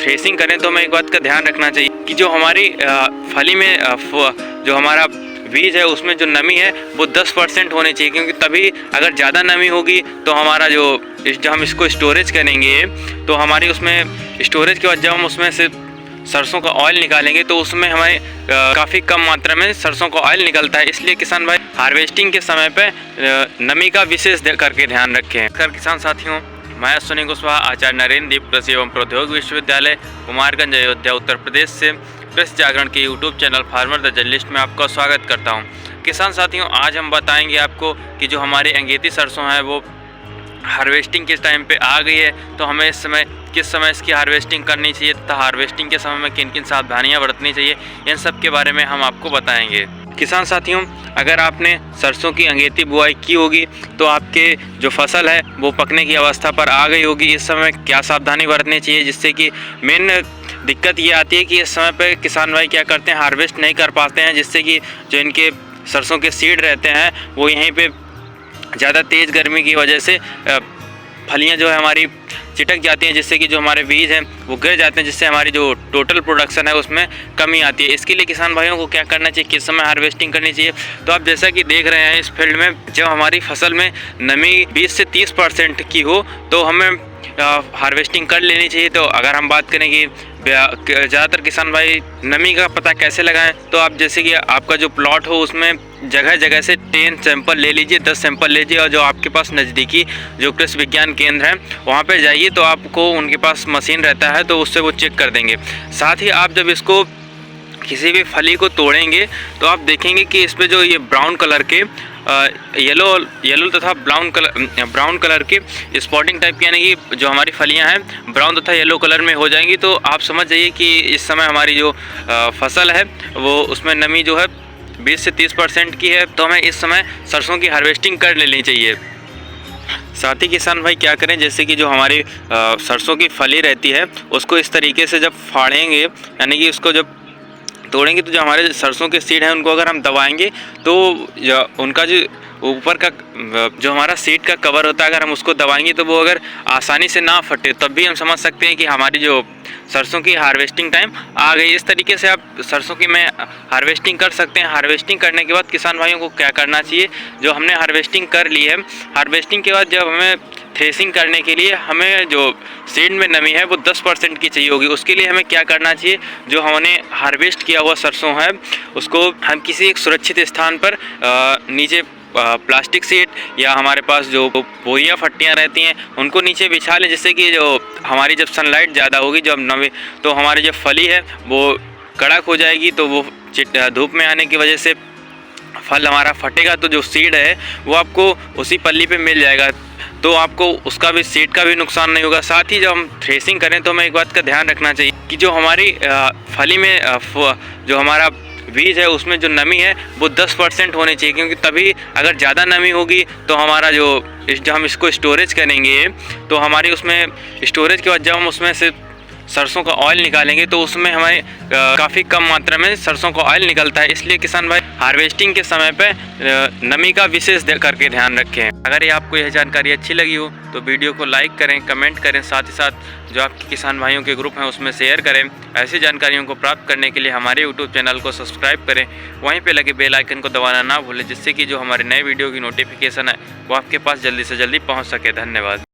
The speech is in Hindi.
थ्रेसिंग करें तो हमें एक बात का ध्यान रखना चाहिए कि जो हमारी फली में जो हमारा बीज है उसमें जो नमी है वो 10% होनी चाहिए, क्योंकि तभी अगर ज़्यादा नमी होगी तो हमारा जो हम इसको स्टोरेज करेंगे तो हमारी उसमें स्टोरेज के बाद जब हम उसमें से सरसों का ऑयल निकालेंगे तो उसमें हमें काफ़ी कम मात्रा में सरसों का ऑयल निकलता है। इसलिए किसान भाई हार्वेस्टिंग के समय पे नमी का विशेष करके ध्यान रखें। किसान साथियों, मैं अश्विनी कुशवाहा, आचार्य नरेंद्र दीप कृषि एवं प्रौद्योगिकी विश्वविद्यालय कुमारगंज अयोध्या उत्तर प्रदेश से कृषि जागरण के YouTube channel farmer the journalist में आपका स्वागत करता हूं। किसान साथियों, आज हम बताएंगे आपको कि जो हमारी अंगेती सरसों है वो हार्वेस्टिंग किस टाइम पे आ गई है, तो हमें इस समय किस समय इसकी हार्वेस्टिंग करनी चाहिए तथा हार्वेस्टिंग के समय में किन किन सावधानियां बरतनी चाहिए, इन सब के बारे में हम आपको बताएंगे। किसान साथियों, अगर आपने सरसों की अंगेती बुआई की होगी तो आपके जो फसल है वो पकने की अवस्था पर आ गई होगी। इस समय क्या सावधानी बरतनी चाहिए, जिससे कि मेन दिक्कत ये आती है कि इस समय पे किसान भाई क्या करते हैं, हार्वेस्ट नहीं कर पाते हैं, जिससे कि जो इनके सरसों के सीड रहते हैं वो यहीं पे ज़्यादा तेज़ गर्मी की वजह से फलियां जो है हमारी चिटक जाती हैं, जिससे कि जो हमारे बीज हैं वो गिर जाते हैं, जिससे हमारी जो टोटल प्रोडक्शन है उसमें कमी आती है। इसके लिए किसान भाइयों को क्या करना चाहिए, किस समय हार्वेस्टिंग करनी चाहिए, तो आप जैसा कि देख रहे हैं इस फील्ड में जब हमारी फसल में नमी 20 से 30% की हो तो हमें हार्वेस्टिंग कर लेनी चाहिए। तो अगर हम बात करें कि ज़्यादातर किसान भाई नमी का पता कैसे लगाएं, तो आप जैसे कि आपका जो प्लॉट हो उसमें जगह जगह से 10 सैंपल ले लीजिए, 10 सैंपल लीजिए, और जो आपके पास नज़दीकी जो कृषि विज्ञान केंद्र है वहाँ पे जाइए, तो आपको उनके पास मशीन रहता है तो उससे वो चेक कर देंगे। साथ ही आप जब इसको किसी भी फली को तोड़ेंगे तो आप देखेंगे कि इस पर जो ये ब्राउन कलर के येलो तथा ब्राउन कलर के स्पॉटिंग टाइप की, यानी कि जो हमारी फलियां हैं ब्राउन तथा येलो कलर में हो जाएंगी, तो आप समझ जाइए कि इस समय हमारी जो फसल है वो उसमें नमी जो है 20 से 30% की है, तो हमें इस समय सरसों की हार्वेस्टिंग कर लेनी चाहिए। साथ ही किसान भाई क्या करें, जैसे कि जो हमारी सरसों की फली रहती है उसको इस तरीके से जब फाड़ेंगे, यानी कि उसको जब तोड़ेंगे तो जो हमारे सरसों के सीड हैं उनको अगर हम दबाएंगे तो उनका जो ऊपर का जो हमारा सीड का कवर होता है अगर हम उसको दबाएंगे तो वो अगर आसानी से ना फटे तब भी हम समझ सकते हैं कि हमारी जो सरसों की हार्वेस्टिंग टाइम आ गई। इस तरीके से आप सरसों की में हार्वेस्टिंग कर सकते हैं। हार्वेस्टिंग करने के बाद किसान भाइयों को क्या करना चाहिए, जो हमने हार्वेस्टिंग कर ली है, हार्वेस्टिंग के बाद जब हमें थ्रेसिंग करने के लिए हमें जो सीड में नमी है वो 10% की चाहिए होगी। उसके लिए हमें क्या करना चाहिए, जो हमने हार्वेस्ट किया हुआ सरसों है उसको हम किसी एक सुरक्षित स्थान पर नीचे प्लास्टिक सीट या हमारे पास जो बोरियां फट्टियां रहती हैं उनको नीचे बिछा लें, जिससे कि जो हमारी जब सनलाइट ज़्यादा होगी जब नमी, तो हमारी जो फली है वो कड़क हो जाएगी, तो वो धूप में आने की वजह से फल हमारा फटेगा, तो जो सीड है वो आपको उसी पल्ली पे मिल जाएगा, तो आपको उसका भी सीड का भी नुकसान नहीं होगा। साथ ही जब हम थ्रेसिंग करें तो हमें एक बात का ध्यान रखना चाहिए कि जो हमारी फली में जो हमारा बीज है उसमें जो नमी है वो 10% होनी चाहिए, क्योंकि तभी अगर ज़्यादा नमी होगी तो हमारा जो हम इसको स्टोरेज करेंगे तो हमारी उसमें स्टोरेज के बाद जब हम उसमें से सरसों का ऑयल निकालेंगे तो उसमें हमारे काफ़ी कम मात्रा में सरसों का ऑयल निकलता है। इसलिए किसान भाई हार्वेस्टिंग के समय पे नमी का विशेष करके ध्यान रखें। अगर ये आपको यह जानकारी अच्छी लगी हो तो वीडियो को लाइक करें, कमेंट करें, साथ ही साथ जो आपके किसान भाइयों के ग्रुप हैं उसमें शेयर करें। ऐसी जानकारियों को प्राप्त करने के लिए हमारे यूट्यूब चैनल को सब्सक्राइब करें, वहीं पर लगे बेल आइकन को दबाना ना भूलें, जिससे कि जो हमारे नए वीडियो की नोटिफिकेशन है वो आपके पास जल्दी से जल्दी पहुँच सके। धन्यवाद।